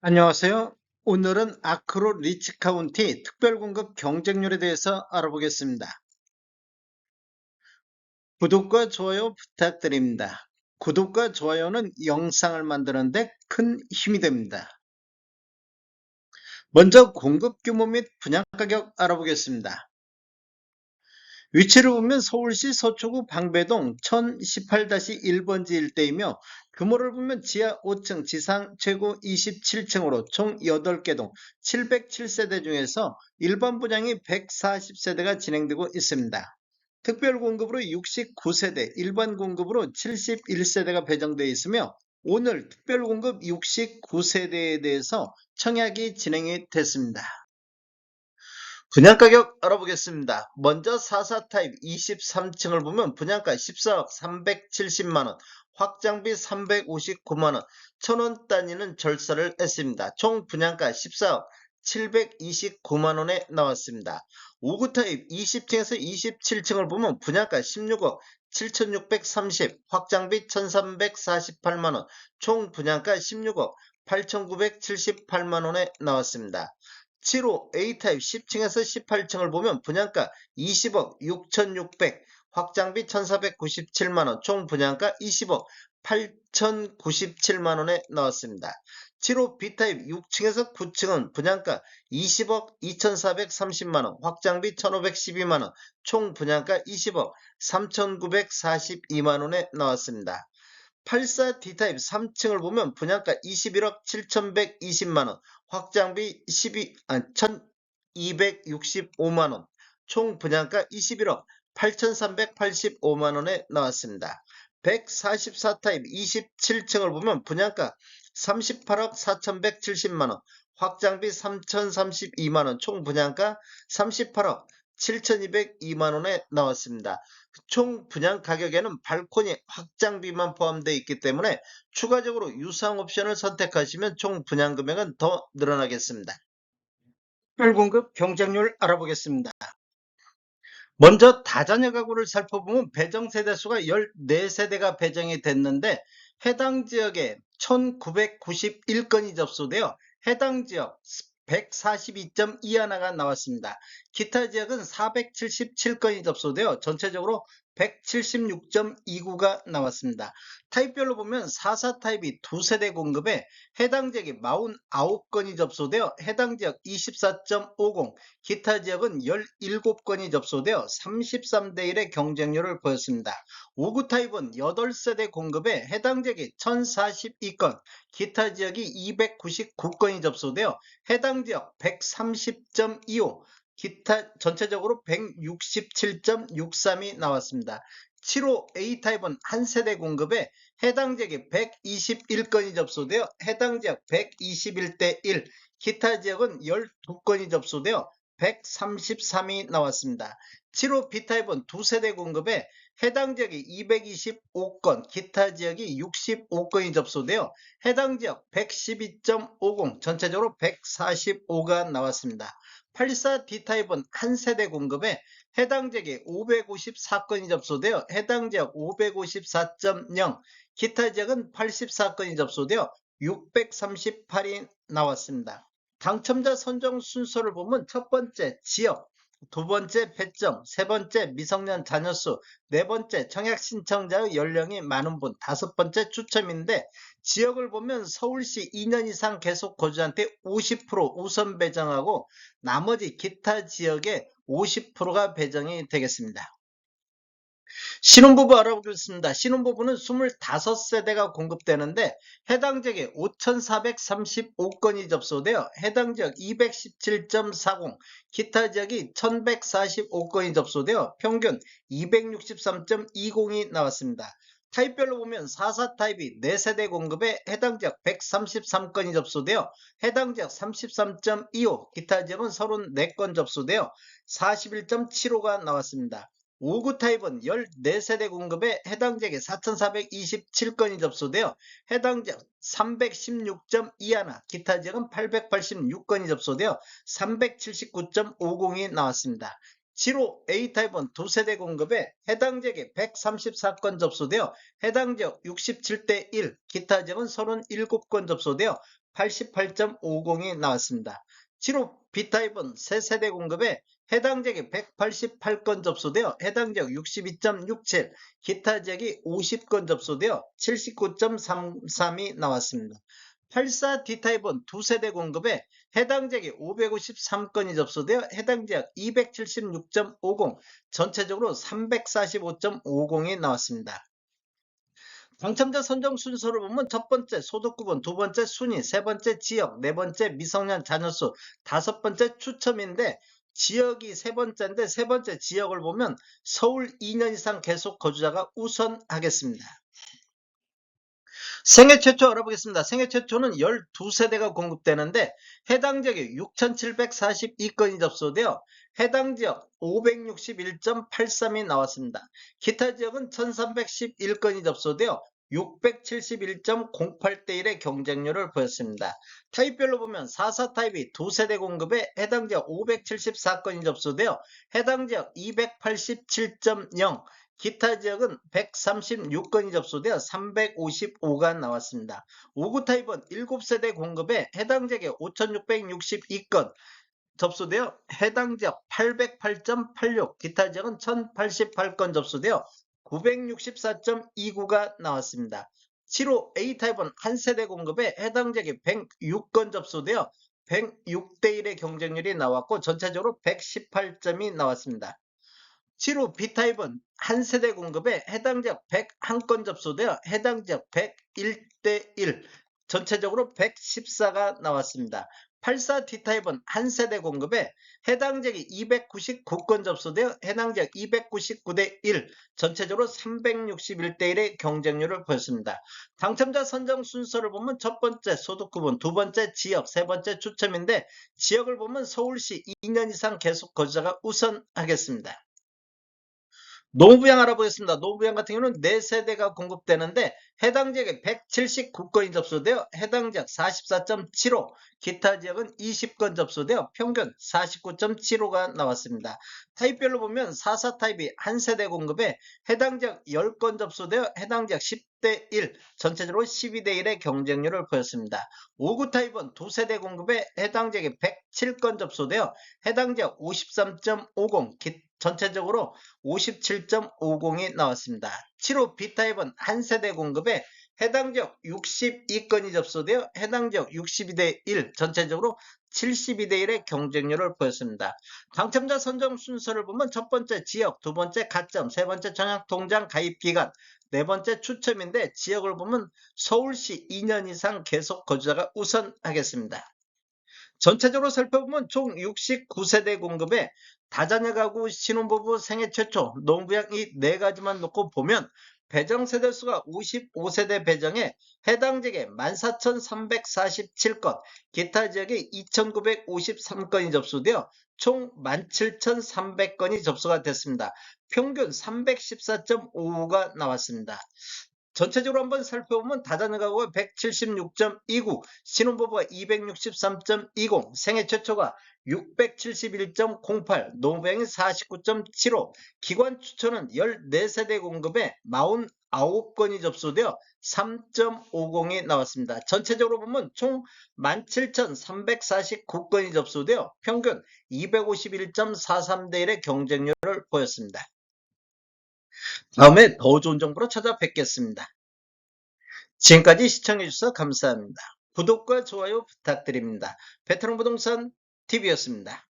안녕하세요. 오늘은 아크로 리치 카운티 특별공급 경쟁률에 대해서 알아보겠습니다. 구독과 좋아요 부탁드립니다. 구독과 좋아요는 영상을 만드는데 큰 힘이 됩니다. 먼저 공급 규모 및 분양 가격 알아보겠습니다. 위치를 보면 서울시 서초구 방배동 1018-1번지 일대이며 규모를 보면 지하 5층, 지상 최고 27층으로 총 8개 동 707세대 중에서 일반 분양이 140세대가 진행되고 있습니다. 특별 공급으로 69세대, 일반 공급으로 71세대가 배정되어 있으며 오늘 특별 공급 69세대에 대해서 청약이 진행이 됐습니다. 분양가격 알아보겠습니다. 먼저 44 타입 23층을 보면 분양가 14억 370만원, 확장비 359만원, 1000원 단위는 절사를 했습니다. 총 분양가 14억 729만원에 나왔습니다. 59 타입 20층에서 27층을 보면 분양가 16억 7630, 확장비 1348만원, 총 분양가 16억 8978만원에 나왔습니다. 7호 A타입 10층에서 18층을 보면 분양가 20억 6600, 확장비 1497만원, 총 분양가 20억 8097만원에 나왔습니다. 7호 B타입 6층에서 9층은 분양가 20억 2430만원, 확장비 1512만원, 총 분양가 20억 3942만원에 나왔습니다. 84 D타입 3층을 보면 분양가 21억 7120만원, 확장비 1265만원, 총 분양가 21억 8385만원에 나왔습니다. 144 타입 27층을 보면 분양가 38억 4170만원, 확장비 3032만원, 총 분양가 38억 7202만원에 나왔습니다. 총 분양 가격에는 발코니 확장비만 포함되어 있기 때문에 추가적으로 유상 옵션을 선택하시면 총 분양 금액은 더 늘어나겠습니다. 특별공급 경쟁률 알아보겠습니다. 먼저 다자녀 가구를 살펴보면 배정 세대수가 14세대가 배정이 됐는데 해당 지역에 1991건이 접수되어 해당 지역 142.21가 나왔습니다. 기타 지역은 477건이 접수되어 전체적으로 176.29가 나왔습니다. 타입별로 보면 44 타입이 2세대 공급에 해당 지역이 49건이 접수되어 해당 지역 24.50, 기타 지역은 17건이 접수되어 33대 1의 경쟁률을 보였습니다. 59 타입은 8세대 공급에 해당 지역이 1042건, 기타 지역이 299건이 접수되어 해당 지역 130.25, 기타 전체적으로 167.63이 나왔습니다. 7호 A타입은 한 세대 공급에 해당 지역이 121건이 접수되어 해당 지역 121대 1, 기타 지역은 12건이 접수되어 133이 나왔습니다. 7호 B타입은 2세대 공급에 해당 지역이 225건, 기타 지역이 65건이 접수되어 해당 지역 112.50, 전체적으로 145가 나왔습니다. 84 D타입은 한 세대 공급에 해당 지역에 554건이 접수되어 해당 지역 554.0, 기타 지역은 84건이 접수되어 638이 나왔습니다. 당첨자 선정 순서를 보면 첫 번째 지역, 두 번째 배점, 세 번째 미성년 자녀수, 네 번째 청약 신청자의 연령이 많은 분, 다섯 번째 추첨인데 지역을 보면 서울시 2년 이상 계속 거주한테 50% 우선 배정하고 나머지 기타 지역에 50%가 배정이 되겠습니다. 신혼부부 알아보겠습니다. 신혼부부는 25세대가 공급되는데 해당 지역에 5,435건이 접수되어 해당 지역 217.40, 기타 지역이 1,145건이 접수되어 평균 263.20이 나왔습니다. 타입별로 보면 44 타입이 4세대 공급에 해당 지역 133건이 접수되어 해당 지역 33.25, 기타 지역은 34건 접수되어 41.75가 나왔습니다. 59 타입은 14세대 공급에 해당 지역에 4,427건이 접수되어 해당 지역 316.21, 기타 지역은 886건이 접수되어 379.50이 나왔습니다. 7호 A타입은 2세대 공급에 해당 지역에 134건 접수되어 해당 지역 67대 1, 기타 지역은 37건 접수되어 188.50이 나왔습니다. 7호 B타입은 새 세대 공급에 해당 지역이 188건 접수되어 해당 지역 62.67, 기타 지역이 50건 접수되어 79.33이 나왔습니다. 84 D타입은 두 세대 공급에 해당 지역이 553건이 접수되어 해당 지역 276.50, 전체적으로 345.50이 나왔습니다. 당첨자 선정 순서를 보면 첫 번째 소득구분, 두 번째 순위, 세 번째 지역, 네 번째 미성년 자녀수, 다섯 번째 추첨인데 지역이 세 번째인데 세 번째 지역을 보면 서울 2년 이상 계속 거주자가 우선하겠습니다. 생애 최초 알아보겠습니다. 생애 최초는 12세대가 공급되는데 해당 지역이 6,742건이 접수되어 해당 지역 561.83이 나왔습니다. 기타 지역은 1,311건이 접수되어 671.08대 1의 경쟁률을 보였습니다. 타입별로 보면 44 타입이 두 세대 공급에 해당 지역 574건이 접수되어 해당 지역 287.0, 기타 지역은 136건이 접수되어 355가 나왔습니다. 59 타입은 7세대 공급에 해당 지역에 5,662건 접수되어 해당 지역 808.86, 기타 지역은 1,088건 접수되어 964.29가 나왔습니다. 7호 A타입은 한 세대 공급에 해당 지역에 106건 접수되어 106대 1의 경쟁률이 나왔고 전체적으로 118점이 나왔습니다. 7호 B타입은 한 세대 공급에 해당 지역 101건 접수되어 해당 지역 101대 1, 전체적으로 114가 나왔습니다. 84 D타입은 한 세대 공급에 해당 지역이 299건 접수되어 해당 지역 299대 1, 전체적으로 361대 1의 경쟁률을 보였습니다. 당첨자 선정 순서를 보면 첫 번째 소득구분, 두 번째 지역, 세 번째 추첨인데 지역을 보면 서울시 2년 이상 계속 거주자가 우선하겠습니다. 노부양 알아보겠습니다. 노부양 같은 경우는 4세대가 공급되는데 해당 지역에 179건이 접수되어 해당 지역 44.75, 기타 지역은 20건 접수되어 평균 49.75가 나왔습니다. 타입별로 보면 44 타입이 한 세대 공급에 해당 지역 10건 접수되어 해당 지역 10대 1, 전체적으로 12대 1의 경쟁률을 보였습니다. 59 타입은 두 세대 공급에 해당 지역에 107건 접수되어 해당 지역 53.50, 전체적으로 57.50이 나왔습니다. 7호 B타입은 한 세대 공급에 해당 지역 62건이 접수되어 해당 지역 62대 1, 전체적으로 72대 1의 경쟁률을 보였습니다. 당첨자 선정 순서를 보면 첫 번째 지역, 두 번째 가점, 세 번째 청약통장 가입기간, 네 번째 추첨인데 지역을 보면 서울시 2년 이상 계속 거주자가 우선하겠습니다. 전체적으로 살펴보면 총 69세대 공급에 다자녀 가구, 신혼부부, 생애 최초, 노부양 이 네 가지만 놓고 보면 배정 세대수가 55세대 배정에 해당 지역에 14,347건, 기타 지역에 2,953건이 접수되어 총 17,300건이 접수가 됐습니다. 평균 314.55가 나왔습니다. 전체적으로 한번 살펴보면 다자녀 가구가 176.29, 신혼부부가 263.20, 생애 최초가 671.08, 노부양이 49.75, 기관 추천은 14세대 공급에 49건이 접수되어 3.50이 나왔습니다. 전체적으로 보면 총 17,349건이 접수되어 평균 251.43대 1의 경쟁률을 보였습니다. 다음에 더 좋은 정보로 찾아뵙겠습니다. 지금까지 시청해주셔서 감사합니다. 구독과 좋아요 부탁드립니다. 베테랑 부동산 TV였습니다.